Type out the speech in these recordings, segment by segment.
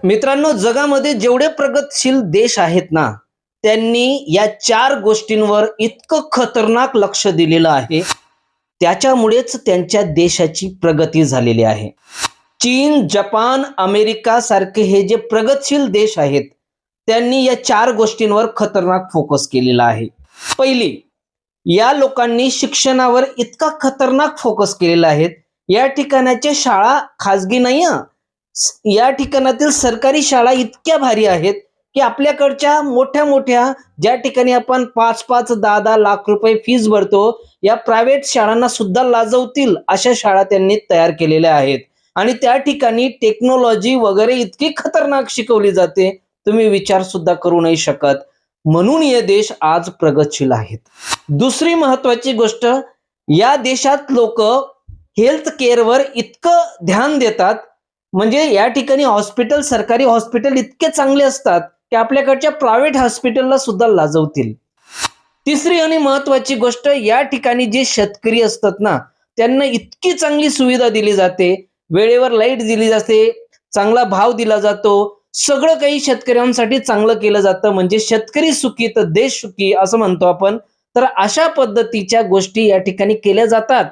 मित्रांनो, जगामध्ये जेवढे प्रगतशील देश आहेत ना, त्यांनी या 4 गोष्टींवर इतकं खतरनाक लक्ष दिलेलं आहे. त्याच्यामुळेच त्यांच्या देशाची प्रगती झालेली आहे. चीन, जपान, अमेरिका सारखे हे जे प्रगतशील देश आहेत, त्यांनी या 4 गोष्टींवर खतरनाक फोकस केलेला आहे. पहिली, या लोकांनी शिक्षणावर इतका खतरनाक फोकस केलेला आहे. या ठिकाणाच्या शाळा खाजगी नाही हं. या ठिकाणातील सरकारी शाळा इतक्या भारी आहेत की आपल्याकडच्या मोठ्या मोठ्या ज्या ठिकाणी आपण 5-5, 10-10 लाख रुपये फीस भरतो, या प्रायव्हेट शाळांना सुद्धा लाजवतील अशा शाळा त्यांनी तयार केलेल्या आहेत. आणि त्या ठिकाणी टेक्नॉलॉजी वगैरे इतकी खतरनाक शिकवली जाते, तुम्ही विचार सुद्धा करू नाही शकत. म्हणून हे देश आज प्रगतशील आहेत. दुसरी महत्वाची गोष्ट, या देशात लोक हेल्थ केअरवर इतकं ध्यान देतात, म्हणजे या ठिकाणी हॉस्पिटल, सरकारी हॉस्पिटल इतके चांगले असतात की आपल्याकडच्या प्रायव्हेट हॉस्पिटलला सुद्धा लाजवतील. तिसरी आणि महत्वाची गोष्ट, या ठिकाणी जे शेतकरी असतात ना, त्यांना इतकी चांगली सुविधा दिली जाते, वेळेवर लाईट दिली जाते, चांगला भाव दिला जातो, सगळं काही शेतकऱ्यांसाठी चांगलं केलं जातं. म्हणजे शेतकरी सुखी तर देश सुखी असं म्हणतो आपण. तर अशा पद्धतीच्या गोष्टी या ठिकाणी केल्या जातात.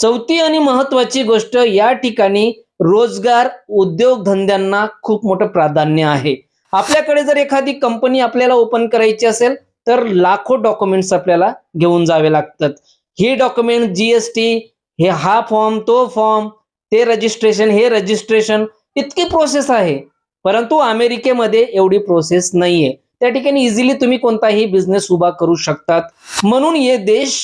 चौथी आणि महत्वाची गोष्ट, या ठिकाणी रोजगार, उद्योगधंद्यांना खूप मोठं प्राधान्य आहे. आपल्याकडे जर एखादी कंपनी आपल्याला ओपन करायची असेल तर लाखो डॉक्युमेंट्स आपल्याला घेऊन जावे लागतात. हे डॉक्युमेंट, जीएसटी, हे हा फॉर्म, तो फॉर्म, ते रजिस्ट्रेशन, हे रजिस्ट्रेशन, इतकी प्रोसेस आहे. परंतु अमेरिकेमध्ये एवढी प्रोसेस नाहीये. त्या ठिकाणी इझिली तुम्ही कोणताही बिझनेस उभा करू शकतात. म्हणून हे देश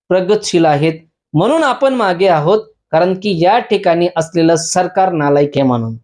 प्रगतशील आहेत. म्हणून आपण मागे आहोत, कारण की या ठिकाणी असलेलं सरकार नालायक आहे म्हणून.